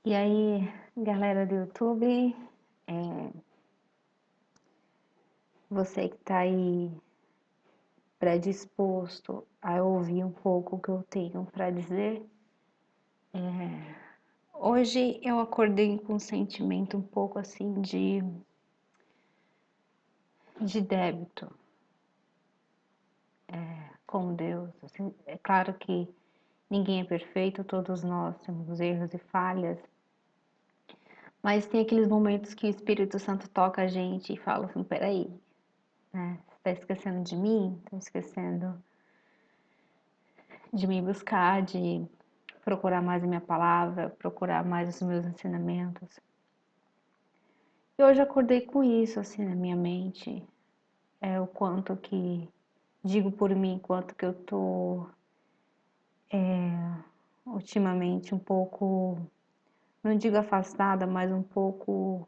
E aí, galera do YouTube, você que tá aí predisposto a ouvir um pouco o que eu tenho para dizer, hoje eu acordei com um sentimento um pouco assim de débito com Deus. Assim, é claro que ninguém é perfeito, todos nós temos erros e falhas, mas tem aqueles momentos que o Espírito Santo toca a gente e fala assim, peraí, né? Você tá esquecendo de mim? Tá esquecendo de me buscar, de procurar mais a minha palavra, procurar mais os meus ensinamentos. E hoje acordei com isso assim na minha mente, o quanto que digo por mim, quanto que eu tô ultimamente um pouco, não digo afastada, mas um pouco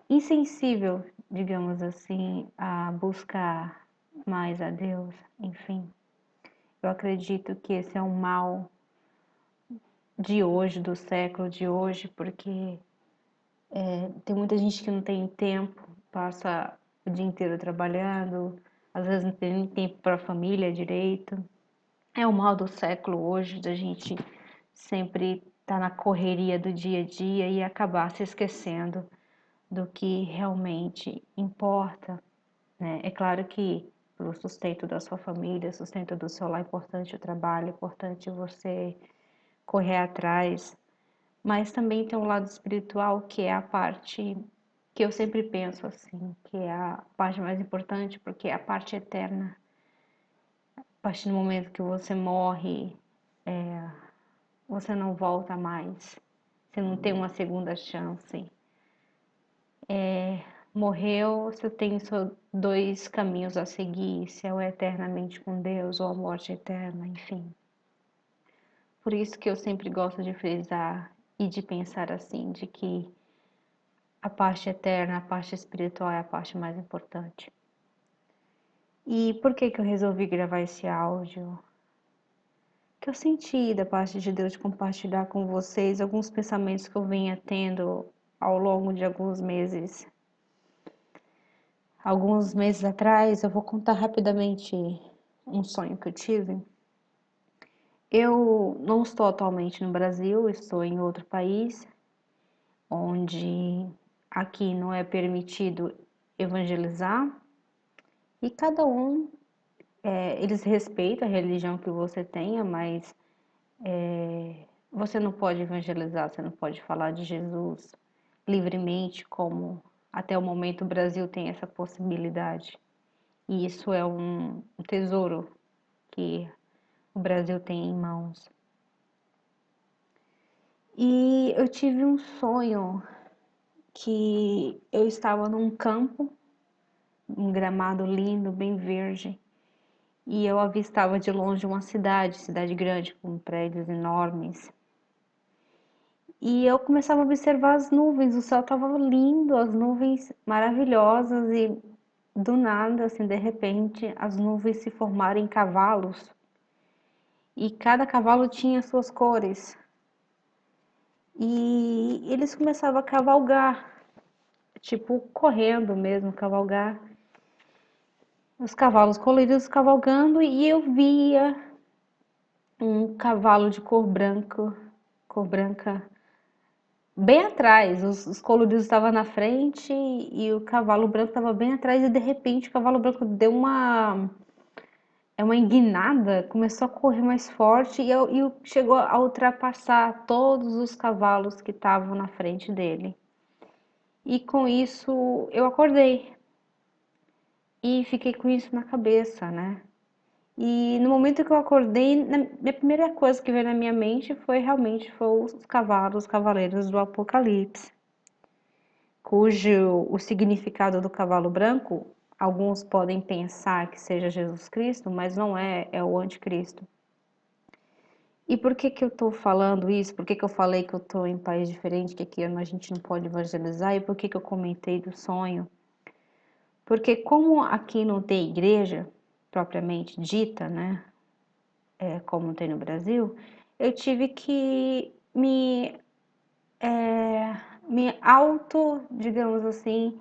insensível, digamos assim, a buscar mais a Deus, enfim. Eu acredito que esse é um mal de hoje, do século de hoje, porque tem muita gente que não tem tempo, passa o dia inteiro trabalhando, às vezes não tem nem tempo para a família direito. É o mal do século hoje, da gente sempre estar na correria do dia a dia e acabar se esquecendo do que realmente importa, né? É claro que para o sustento da sua família, sustento do seu lar, é importante o trabalho, é importante você correr atrás, mas também tem um lado espiritual que é a parte que eu sempre penso assim, que é a parte mais importante, porque é a parte eterna. A partir do momento que você morre, você não volta mais. Você não tem uma segunda chance. Morreu, você tem só dois caminhos a seguir, se é o eternamente com Deus ou a morte eterna, enfim. Por isso que eu sempre gosto de frisar e de pensar assim, de que a parte eterna, a parte espiritual é a parte mais importante. E por que eu resolvi gravar esse áudio? Que eu senti da parte de Deus de compartilhar com vocês alguns pensamentos que eu venha tendo ao longo de alguns meses. Alguns meses atrás, eu vou contar rapidamente um sonho que eu tive. Eu não estou atualmente no Brasil, estou em outro país, onde aqui não é permitido evangelizar, e cada um, eles respeitam a religião que você tenha, mas você não pode evangelizar, você não pode falar de Jesus livremente, como até o momento o Brasil tem essa possibilidade. E isso é um tesouro que o Brasil tem em mãos. E eu tive um sonho que eu estava num campo, um gramado lindo, bem verde, e eu avistava de longe uma cidade grande, com prédios enormes. E eu começava a observar as nuvens, o céu estava lindo, as nuvens maravilhosas, e do nada, assim, de repente, as nuvens se formaram em cavalos, e cada cavalo tinha suas cores. E eles começavam a cavalgar, tipo correndo mesmo, cavalgar. Os cavalos coloridos cavalgando e eu via um cavalo de cor branca, bem atrás. Os coloridos estavam na frente e o cavalo branco estava bem atrás e de repente o cavalo branco deu uma enguinada, começou a correr mais forte e chegou a ultrapassar todos os cavalos que estavam na frente dele. E com isso eu acordei e fiquei com isso na cabeça, né? E no momento que eu acordei, a primeira coisa que veio na minha mente foi realmente os cavalos, os cavaleiros do Apocalipse, cujo o significado do cavalo branco, alguns podem pensar que seja Jesus Cristo, mas não é, é o anticristo. E por que que eu tô falando isso? Por que que eu falei que eu tô em país diferente, que aqui a gente não pode evangelizar? E por que que eu comentei do sonho? Porque como aqui não tem igreja propriamente dita, né? como tem no Brasil, eu tive que me auto, digamos assim,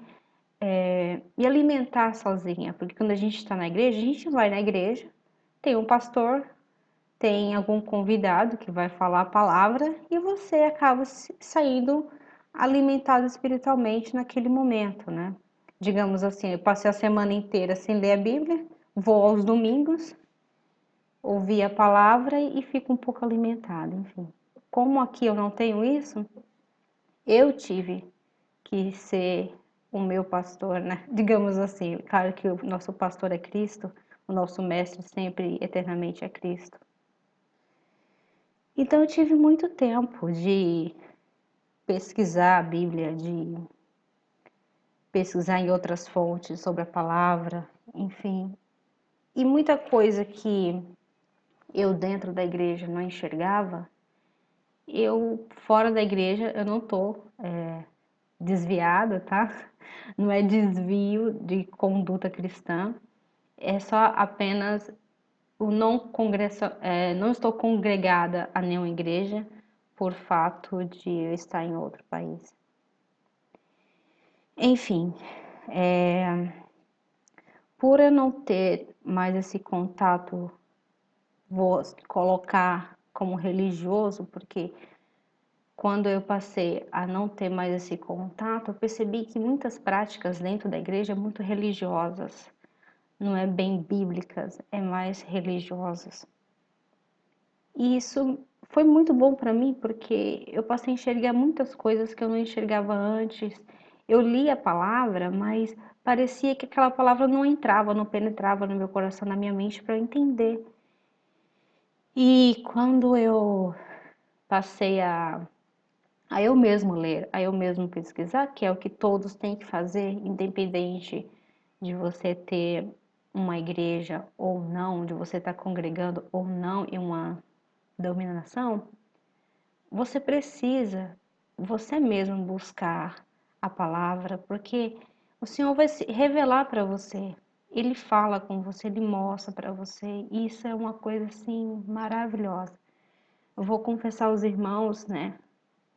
me alimentar sozinha, porque quando a gente está na igreja, a gente vai na igreja, tem um pastor, tem algum convidado que vai falar a palavra e você acaba saindo alimentado espiritualmente naquele momento, né? Digamos assim, eu passei a semana inteira sem ler a Bíblia, vou aos domingos, ouvir a palavra e fico um pouco alimentada, enfim. Como aqui eu não tenho isso, eu tive que ser o meu pastor, né? Digamos assim, claro que o nosso pastor é Cristo, o nosso mestre sempre eternamente é Cristo. Então eu tive muito tempo de pesquisar a Bíblia, de pesquisar em outras fontes sobre a palavra, enfim. E muita coisa que eu dentro da igreja não enxergava, eu fora da igreja eu não tô desviada, tá? Não é desvio de conduta cristã, é só apenas o não estou congregada a nenhuma igreja por fato de eu estar em outro país. Enfim, por eu não ter mais esse contato, vou colocar como religioso, porque quando eu passei a não ter mais esse contato, eu percebi que muitas práticas dentro da igreja são muito religiosas, não é bem bíblicas, é mais religiosas. E isso foi muito bom para mim, porque eu passei a enxergar muitas coisas que eu não enxergava antes. Eu li a palavra, mas parecia que aquela palavra não entrava, não penetrava no meu coração, na minha mente para eu entender. E quando eu passei a eu mesmo ler, a eu mesmo pesquisar, que é o que todos têm que fazer, independente de você ter uma igreja ou não, de você estar congregando ou não em uma denominação, você precisa, você mesmo buscar a palavra, porque o Senhor vai se revelar para você. Ele fala com você, ele mostra para você. E isso é uma coisa assim maravilhosa. Eu vou confessar aos irmãos, né?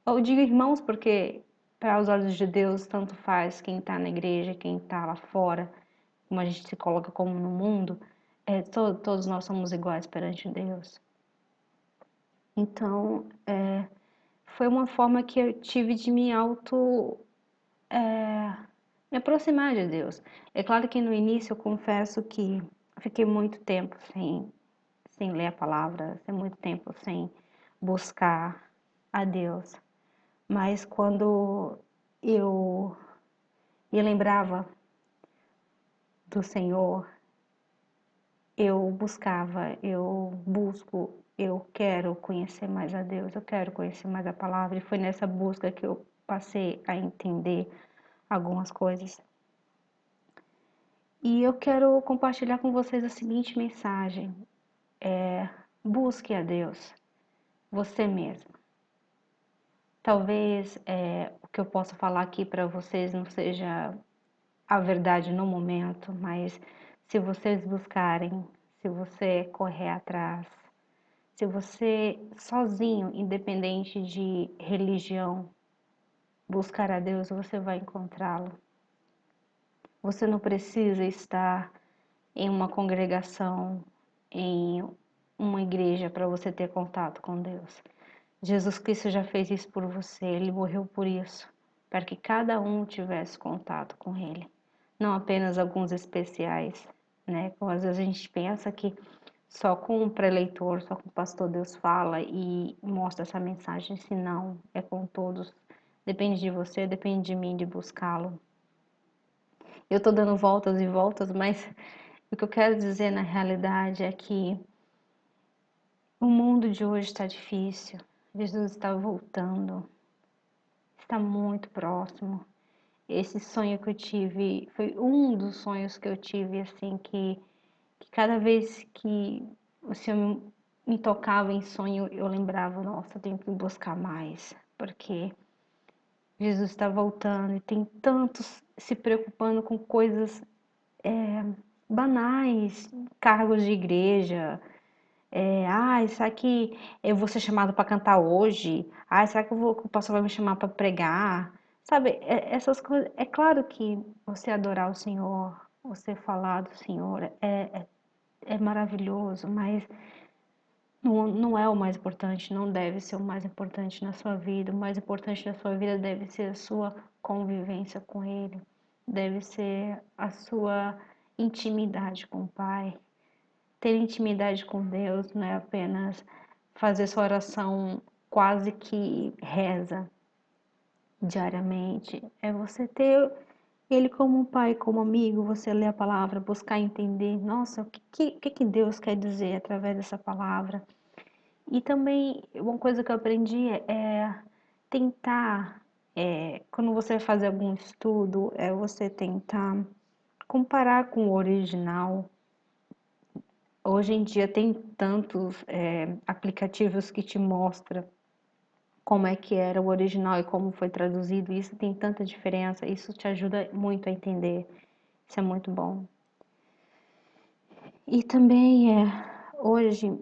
Eu digo irmãos porque para os olhos de Deus tanto faz quem está na igreja, quem está lá fora, como a gente se coloca como no mundo, todos nós somos iguais perante Deus. Então, foi uma forma que eu tive de me aproximar de Deus. É claro que no início eu confesso que fiquei muito tempo sem ler a palavra, muito tempo sem buscar a Deus. Mas quando eu me lembrava do Senhor, eu buscava, eu busco, eu quero conhecer mais a Deus, eu quero conhecer mais a palavra. E foi nessa busca que eu passei a entender algumas coisas. E eu quero compartilhar com vocês a seguinte mensagem: busque a Deus, você mesmo. Talvez o que eu possa falar aqui para vocês não seja a verdade no momento, mas se vocês buscarem, se você correr atrás, se você sozinho, independente de religião, buscar a Deus, você vai encontrá-lo. Você não precisa estar em uma congregação, em uma igreja para você ter contato com Deus. Jesus Cristo já fez isso por você, Ele morreu por isso, para que cada um tivesse contato com Ele, não apenas alguns especiais, né? Como às vezes a gente pensa que só com o preleitor, só com o pastor Deus fala e mostra essa mensagem, se não, é com todos. Depende de você, depende de mim de buscá-lo. Eu tô dando voltas e voltas, mas o que eu quero dizer na realidade é que o mundo de hoje está difícil. Jesus está voltando, está muito próximo. Esse sonho que eu tive foi um dos sonhos que eu tive, assim, que cada vez que o Senhor me tocava em sonho, eu lembrava, nossa, eu tenho que buscar mais, porque Jesus está voltando e tem tantos se preocupando com coisas banais, cargos de igreja, Será que eu vou ser chamado para cantar hoje? Será que o pastor vai me chamar para pregar? Sabe, essas coisas. É claro que você adorar o Senhor, você falar do Senhor é maravilhoso, mas não é o mais importante, não deve ser o mais importante na sua vida. O mais importante na sua vida deve ser a sua convivência com Ele, deve ser a sua intimidade com o Pai. Ter intimidade com Deus não é apenas fazer sua oração quase que reza diariamente, é você ter Ele como um pai, como amigo, você ler a palavra, buscar entender, nossa, o que Deus quer dizer através dessa palavra. E também, uma coisa que eu aprendi é tentar, quando você vai fazer algum estudo, é você tentar comparar com o original. Hoje em dia tem tantos aplicativos que te mostram como é que era o original e como foi traduzido. Isso tem tanta diferença, isso te ajuda muito a entender. Isso é muito bom. E também hoje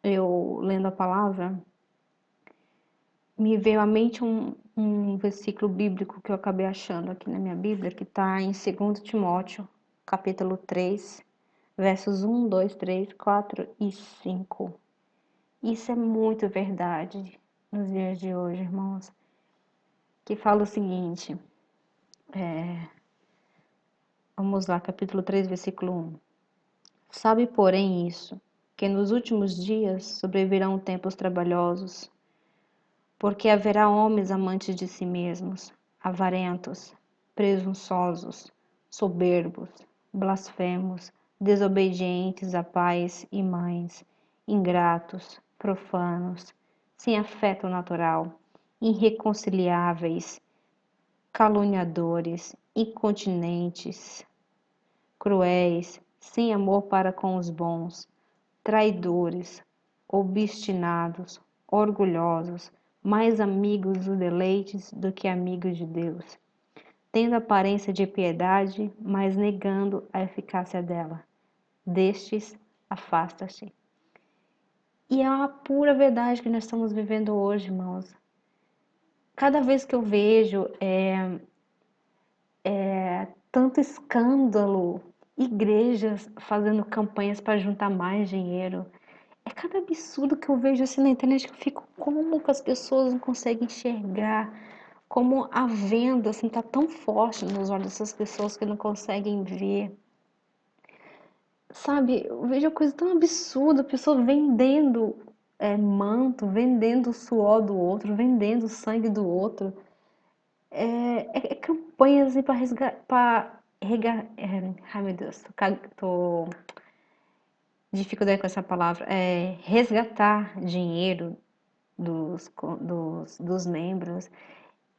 eu lendo a palavra, me veio à mente um versículo bíblico que eu acabei achando aqui na minha Bíblia, que está em 2 Timóteo, capítulo 3, versos 1, 2, 3, 4 e 5. Isso é muito verdade nos dias de hoje, irmãos, que fala o seguinte, vamos lá, capítulo 3, versículo 1. Sabe, porém, isso, que nos últimos dias sobrevirão tempos trabalhosos, porque haverá homens amantes de si mesmos, avarentos, presunçosos, soberbos, blasfemos, desobedientes a pais e mães, ingratos, profanos, sem afeto natural, irreconciliáveis, caluniadores, incontinentes, cruéis, sem amor para com os bons, traidores, obstinados, orgulhosos, mais amigos dos deleites do que amigos de Deus, tendo aparência de piedade, mas negando a eficácia dela. Destes, afasta-te. E é uma pura verdade que nós estamos vivendo hoje, irmãos. Cada vez que eu vejo tanto escândalo, igrejas fazendo campanhas para juntar mais dinheiro, é cada absurdo que eu vejo assim na internet que eu fico, como que as pessoas não conseguem enxergar, como a venda assim tá tão forte nos olhos dessas pessoas que não conseguem ver. Sabe, eu vejo coisa tão absurda, a pessoa vendendo manto, vendendo o suor do outro, vendendo o sangue do outro. É campanhas assim para resgatar, ai meu Deus, tô dificuldade com essa palavra, resgatar dinheiro dos membros.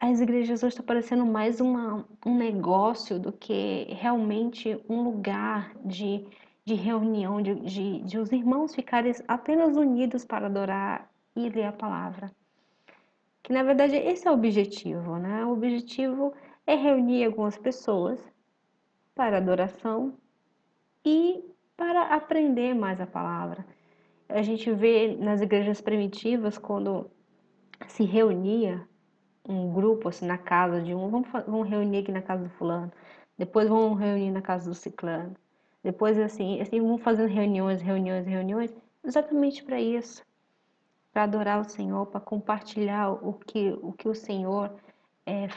As igrejas hoje estão parecendo mais um negócio do que realmente um lugar de reunião, de os irmãos ficarem apenas unidos para adorar e ler a palavra. Que na verdade esse é o objetivo, né? O objetivo é reunir algumas pessoas para adoração e para aprender mais a palavra. A gente vê nas igrejas primitivas, quando se reunia um grupo assim na casa de um, vamos reunir aqui na casa do fulano, depois vamos reunir na casa do ciclano, depois assim vamos fazendo reuniões, exatamente para isso, para adorar o Senhor, para compartilhar o que o Senhor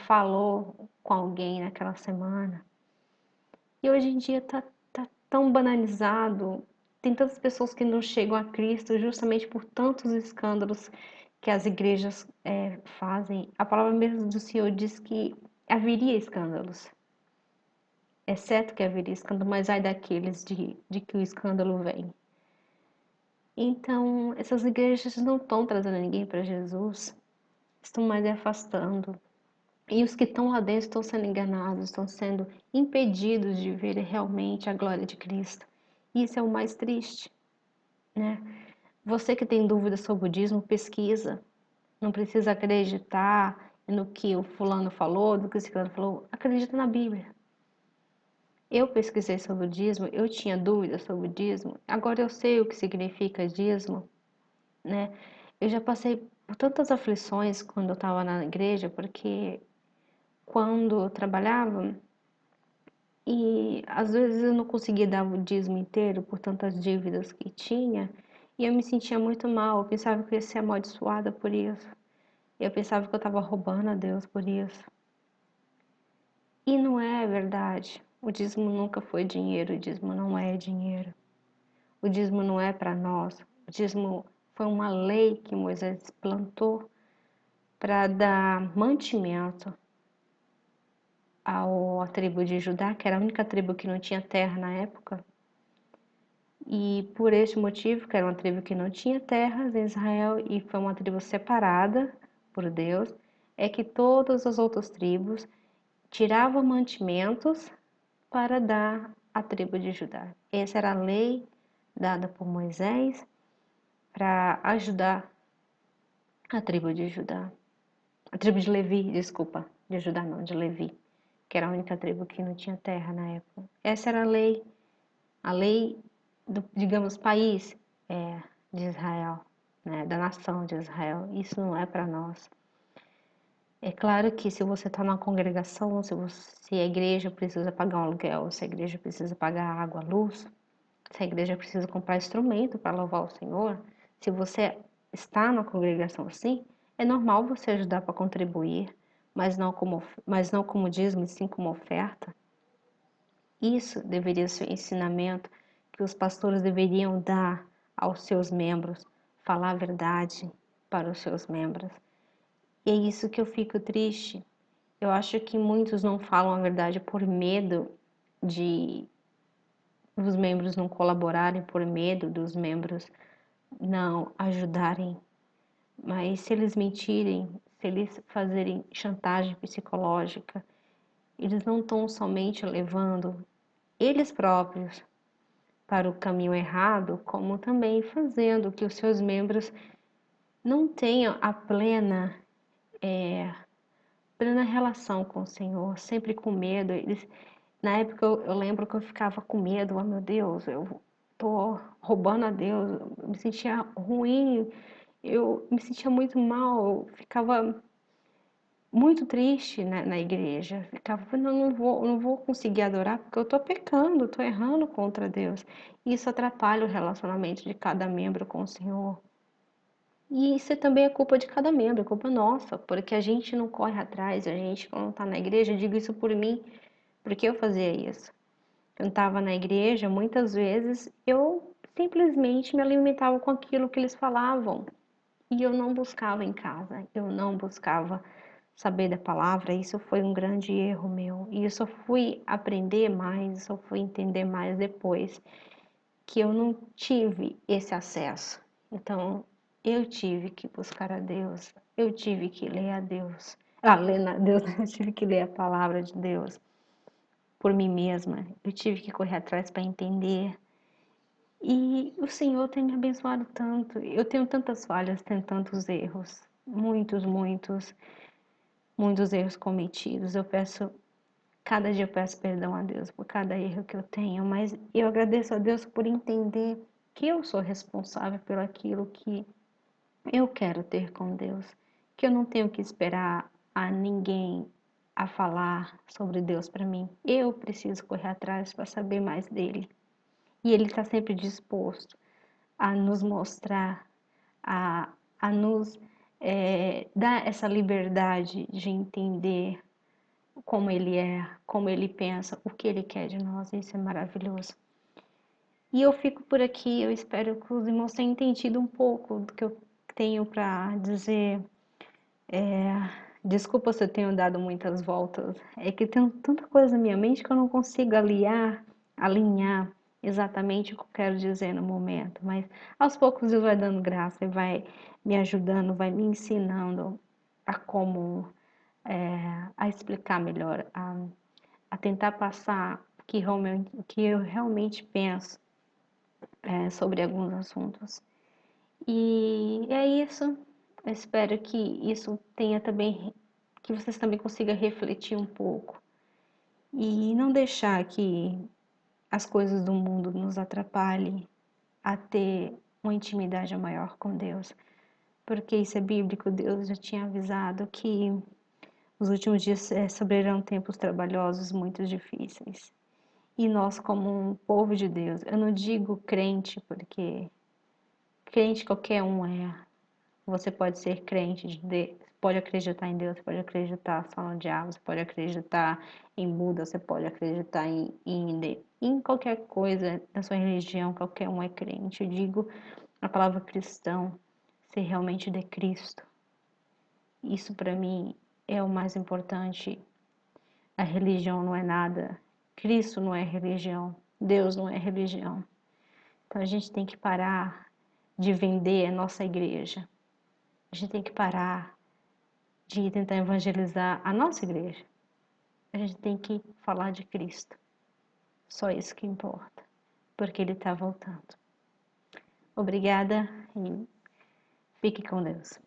falou com alguém naquela semana. E hoje em dia tá tão banalizado, tem tantas pessoas que não chegam a Cristo justamente por tantos escândalos que as igrejas fazem. A palavra mesmo do Senhor diz que haveria escândalos. É certo que haveria escândalo, mas ai daqueles de que o escândalo vem. Então, essas igrejas não estão trazendo ninguém para Jesus, estão mais afastando. E os que estão lá dentro estão sendo enganados, estão sendo impedidos de ver realmente a glória de Cristo. Isso é o mais triste, né? Você que tem dúvidas sobre o budismo, pesquisa. Não precisa acreditar no que o fulano falou, no que o ciclano falou. Acredita na Bíblia. Eu pesquisei sobre o dízimo, eu tinha dúvidas sobre o dízimo, agora eu sei o que significa dízimo, né? Eu já passei por tantas aflições quando eu estava na igreja, porque quando eu trabalhava, e às vezes eu não conseguia dar o dízimo inteiro por tantas dívidas que tinha, e eu me sentia muito mal, eu pensava que eu ia ser amaldiçoada por isso. Eu pensava que eu estava roubando a Deus por isso. E não é verdade. O dízimo nunca foi dinheiro, o dízimo não é dinheiro. O dízimo não é para nós. O dízimo foi uma lei que Moisés plantou para dar mantimento à tribo de Judá, que era a única tribo que não tinha terra na época. E por este motivo, que era uma tribo que não tinha terras em Israel e foi uma tribo separada por Deus, é que todas as outras tribos tiravam mantimentos para dar à tribo de Judá. Essa era a lei dada por Moisés para ajudar a tribo de Judá. A tribo de Levi, desculpa, de Judá não, de Levi, que era a única tribo que não tinha terra na época. Essa era a lei do, digamos, país de Israel, né, da nação de Israel. Isso não é para nós. É claro que se você está na congregação, se a igreja precisa pagar um aluguel, se a igreja precisa pagar água, luz, se a igreja precisa comprar instrumento para louvar o Senhor, se você está na congregação assim, é normal você ajudar para contribuir, mas não como dízimo, e sim como oferta. Isso deveria ser o ensinamento que os pastores deveriam dar aos seus membros, falar a verdade para os seus membros. E é isso que eu fico triste. Eu acho que muitos não falam a verdade por medo de os membros não colaborarem, por medo dos membros não ajudarem. Mas se eles mentirem, se eles fazerem chantagem psicológica, eles não estão somente levando eles próprios para o caminho errado, como também fazendo que os seus membros não tenham a plena relação com o Senhor, sempre com medo. Na época eu lembro que eu ficava com medo, oh meu Deus, eu tô roubando a Deus, eu me sentia ruim, eu me sentia muito mal, eu ficava muito triste na igreja, ficava, não vou conseguir adorar porque eu tô pecando, tô errando contra Deus. Isso atrapalha o relacionamento de cada membro com o Senhor. E isso também é culpa de cada membro, é culpa nossa, porque a gente não corre atrás, a gente quando está na igreja, eu digo isso por mim, porque eu fazia isso. Eu estava na igreja, muitas vezes eu simplesmente me alimentava com aquilo que eles falavam e eu não buscava em casa, eu não buscava saber da palavra. Isso foi um grande erro meu e eu só fui aprender mais, só fui entender mais depois que eu não tive esse acesso. Então, eu tive que buscar a Deus, eu tive que ler a Deus. Ler a Deus, eu tive que ler a palavra de Deus por mim mesma. Eu tive que correr atrás para entender. E o Senhor tem me abençoado tanto. Eu tenho tantas falhas, tenho tantos erros, muitos erros cometidos. Cada dia eu peço perdão a Deus por cada erro que eu tenho, mas eu agradeço a Deus por entender que eu sou responsável por aquilo que eu quero ter com Deus, que eu não tenho que esperar a ninguém a falar sobre Deus para mim. Eu preciso correr atrás para saber mais dele. E ele está sempre disposto a nos mostrar, a, a nos dar essa liberdade de entender como ele é, como ele pensa, o que ele quer de nós. Isso é maravilhoso. E eu fico por aqui, eu espero que os irmãos tenham entendido um pouco do que eu tenho para dizer. Desculpa se eu tenho dado muitas voltas, é que tem tanta coisa na minha mente que eu não consigo alinhar exatamente o que eu quero dizer no momento, mas aos poucos Deus vai dando graça e vai me ajudando, vai me ensinando a como a explicar melhor, a tentar passar o que eu realmente penso sobre alguns assuntos. E é isso. Eu espero que isso tenha também, que vocês também consigam refletir um pouco e não deixar que as coisas do mundo nos atrapalhem a ter uma intimidade maior com Deus, porque isso é bíblico. Deus já tinha avisado que os últimos dias sobreirão tempos trabalhosos, muito difíceis. E nós, como um povo de Deus, eu não digo crente, porque crente qualquer um é. Você pode ser crente de Deus, pode acreditar em Deus, pode acreditar só no diabo, você pode acreditar em Buda, você pode acreditar em qualquer coisa da sua religião, qualquer um é crente. Eu digo a palavra cristão, ser realmente de Cristo. Isso para mim é o mais importante. A religião não é nada. Cristo não é religião. Deus não é religião. Então a gente tem que parar de vender a nossa igreja. A gente tem que parar de tentar evangelizar a nossa igreja. A gente tem que falar de Cristo. Só isso que importa. Porque Ele está voltando. Obrigada e fique com Deus.